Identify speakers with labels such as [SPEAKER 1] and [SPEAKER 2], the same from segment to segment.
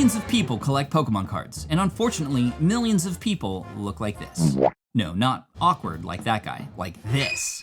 [SPEAKER 1] Millions of people collect Pokemon cards, and unfortunately, millions of people look like this. No, not awkward like that guy, like this.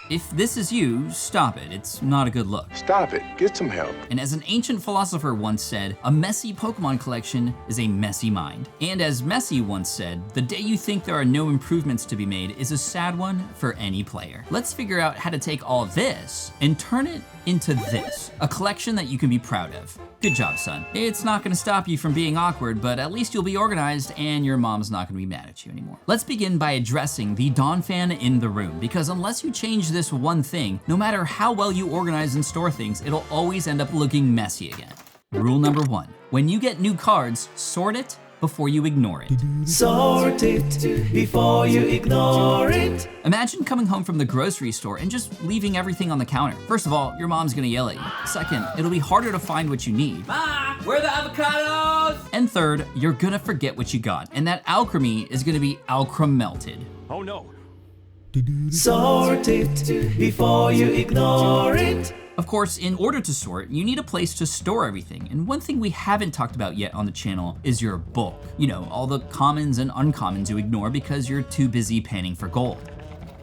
[SPEAKER 1] If this is you, stop it. It's not a good look.
[SPEAKER 2] Stop it. Get some help.
[SPEAKER 1] And as an ancient philosopher once said, a messy Pokemon collection is a messy mind. And as Messi once said, the day you think there are no improvements to be made is a sad one for any player. Let's figure out how to take all this and turn it into this, a collection that you can be proud of. Good job, son. It's not gonna stop you from being awkward, but at least you'll be organized and your mom's not gonna be mad at you anymore. Let's begin by addressing the Dawn fan in the room, because unless you change this one thing, no matter how well you organize and store things, it'll always end up looking messy again. Rule number 1, when you get new cards, sort it before you ignore it.
[SPEAKER 3] Sort it before you ignore it.
[SPEAKER 1] Imagine coming home from the grocery store and just leaving everything on the counter. First of all, your mom's gonna yell at you. Second, it'll be harder to find what you need.
[SPEAKER 4] Ma, where are the avocados?
[SPEAKER 1] And third, you're gonna forget what you got, and that alchemy is gonna be melted.
[SPEAKER 2] Oh no.
[SPEAKER 3] Sort it before you ignore it.
[SPEAKER 1] Of course, in order to sort, you need a place to store everything. And one thing we haven't talked about yet on the channel is your bulk. You know, all the commons and uncommons you ignore because you're too busy panning for gold.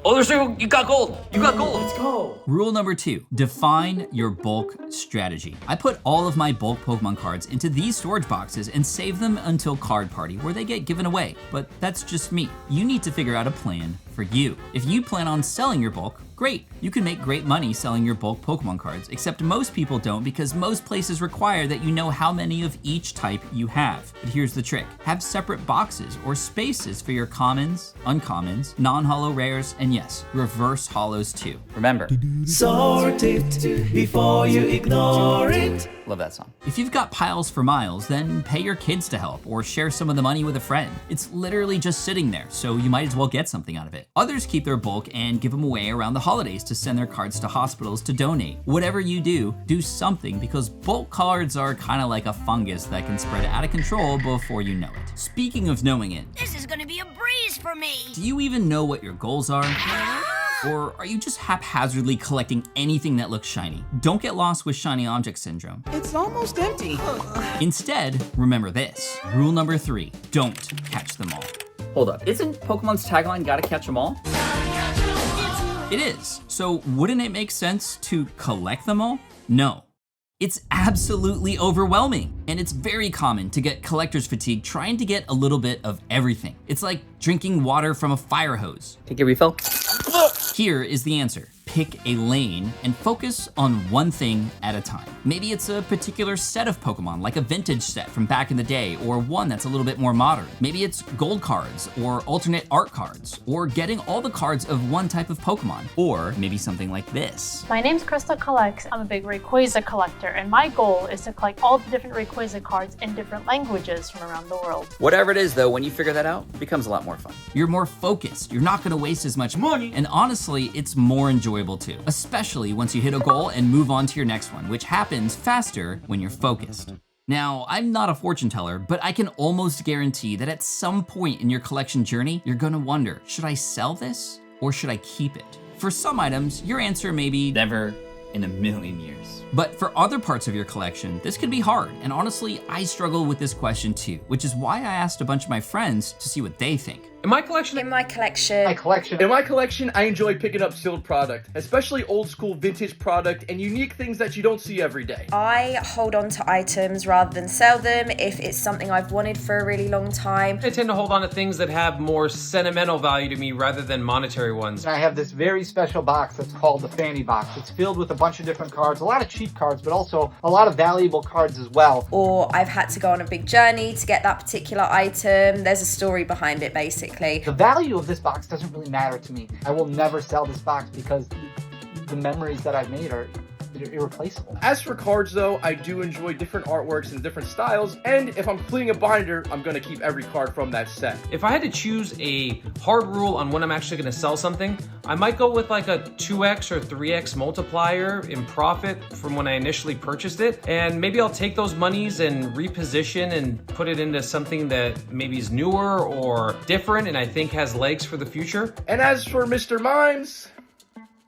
[SPEAKER 4] Oh, you got gold. You got gold. Let's go.
[SPEAKER 1] Rule number 2, define your bulk strategy. I put all of my bulk Pokemon cards into these storage boxes and save them until card party where they get given away, but that's just me. You need to figure out a plan for you. If you plan on selling your bulk, great. You can make great money selling your bulk Pokemon cards, except most people don't because most places require that you know how many of each type you have. But here's the trick. Have separate boxes or spaces for your commons, uncommons, non-holo rares, and yes, reverse holos too.
[SPEAKER 4] Remember,
[SPEAKER 3] Sort it before you ignore it.
[SPEAKER 4] love that song.
[SPEAKER 1] If you've got piles for miles, then pay your kids to help or share some of the money with a friend. It's literally just sitting there, so you might as well get something out of it. Others keep their bulk and give them away around the holidays to send their cards to hospitals to donate. Whatever you do something because bulk cards are kind of like a fungus that can spread out of control before you know it. Speaking of knowing it,
[SPEAKER 5] This is gonna be a breeze for me.
[SPEAKER 1] do you even know what your goals are? Or are you just haphazardly collecting anything that looks shiny? Don't get lost with shiny object syndrome.
[SPEAKER 6] It's almost empty.
[SPEAKER 1] Instead, remember this. Rule number 3, don't catch them all.
[SPEAKER 4] Hold up, isn't Pokemon's tagline gotta catch them all?
[SPEAKER 1] It is. So wouldn't it make sense to collect them all? No. It's absolutely overwhelming, and it's very common to get collector's fatigue trying to get a little bit of everything. It's like drinking water from a fire hose.
[SPEAKER 4] Take a refill.
[SPEAKER 1] Here is the answer. Pick a lane and focus on one thing at a time. Maybe it's a particular set of Pokemon, like a vintage set from back in the day, or one that's a little bit more modern. Maybe it's gold cards, or alternate art cards, or getting all the cards of one type of Pokemon, or maybe something like this.
[SPEAKER 7] My name's Krista Collects. I'm a big Rayquaza collector, and my goal is to collect all the different Rayquaza cards in different languages from around the world.
[SPEAKER 4] Whatever it is though, when you figure that out, it becomes a lot more fun.
[SPEAKER 1] You're more focused, you're not gonna waste as much money, and honestly, it's more enjoyable too, especially once you hit a goal and move on to your next one, which happens faster when you're focused. Now, I'm not a fortune teller, but I can almost guarantee that at some point in your collection journey, you're gonna wonder, should I sell this or should I keep it? For some items, your answer may be
[SPEAKER 4] Never in a million years.
[SPEAKER 1] But for other parts of your collection, this can be hard. And honestly, I struggle with this question too, which is why I asked a bunch of my friends to see what they think.
[SPEAKER 8] In my collection,
[SPEAKER 5] In my collection,
[SPEAKER 8] I enjoy picking up sealed product, especially old school vintage product and unique things that you don't see every day.
[SPEAKER 5] I hold on to items rather than sell them if it's something I've wanted for a really long time.
[SPEAKER 8] I tend to hold on to things that have more sentimental value to me rather than monetary ones.
[SPEAKER 9] I have this very special box that's called the Fanny Box. It's filled with a bunch of different cards, a lot of cheap cards, but also a lot of valuable cards as well.
[SPEAKER 5] Or I've had to go on a big journey to get that particular item. There's a story behind it, basically.
[SPEAKER 9] The value of this box doesn't really matter to me. I will never sell this box because the memories that I've made are irreplaceable.
[SPEAKER 8] As for cards though, I do enjoy different artworks and different styles, and if I'm completing a binder, I'm gonna keep every card from that set. If I had to choose a hard rule on when I'm actually gonna sell something, I might go with like a 2x or 3x multiplier in profit from when I initially purchased it, and maybe I'll take those monies and reposition and put it into something that maybe is newer or different and I think has legs for the future. And as for Mr. Mimes,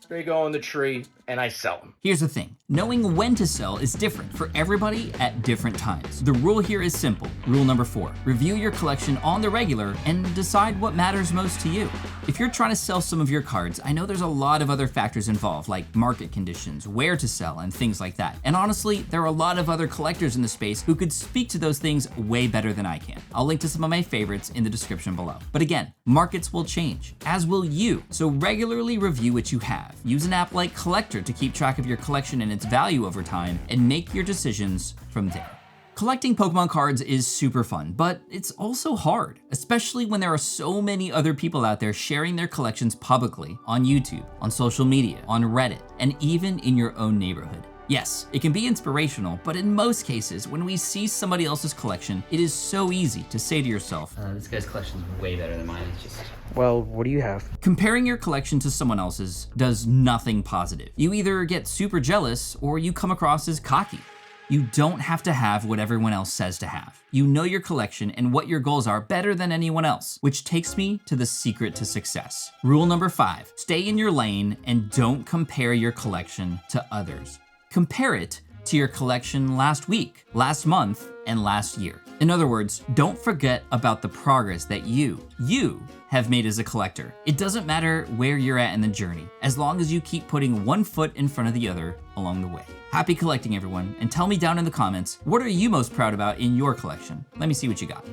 [SPEAKER 8] they go on the tree and I sell them.
[SPEAKER 1] Here's the thing. Knowing when to sell is different for everybody at different times. The rule here is simple. Rule number 4, review your collection on the regular and decide what matters most to you. If you're trying to sell some of your cards, I know there's a lot of other factors involved, like market conditions, where to sell, and things like that. And honestly, there are a lot of other collectors in the space who could speak to those things way better than I can. I'll link to some of my favorites in the description below. But again, markets will change, as will you. So regularly review what you have. Use an app like Collector to keep track of your collection and its value over time, and make your decisions from there. Collecting Pokemon cards is super fun, but it's also hard, especially when there are so many other people out there sharing their collections publicly on YouTube, on social media, on Reddit, and even in your own neighborhood. Yes, it can be inspirational, but in most cases, when we see somebody else's collection, it is so easy to say to yourself,
[SPEAKER 4] This guy's collection is way better than mine. It's just...
[SPEAKER 2] Well, what do you have?
[SPEAKER 1] comparing your collection to someone else's does nothing positive. You either get super jealous or you come across as cocky. You don't have to have what everyone else says to have. You know your collection and what your goals are better than anyone else, which takes me to the secret to success. Rule number 5, stay in your lane and don't compare your collection to others. Compare it to your collection last week, last month, and last year. In other words, don't forget about the progress that you have made as a collector. It doesn't matter where you're at in the journey, as long as you keep putting one foot in front of the other along the way. Happy collecting, everyone, and tell me down in the comments, what are you most proud about in your collection? Let me see what you got.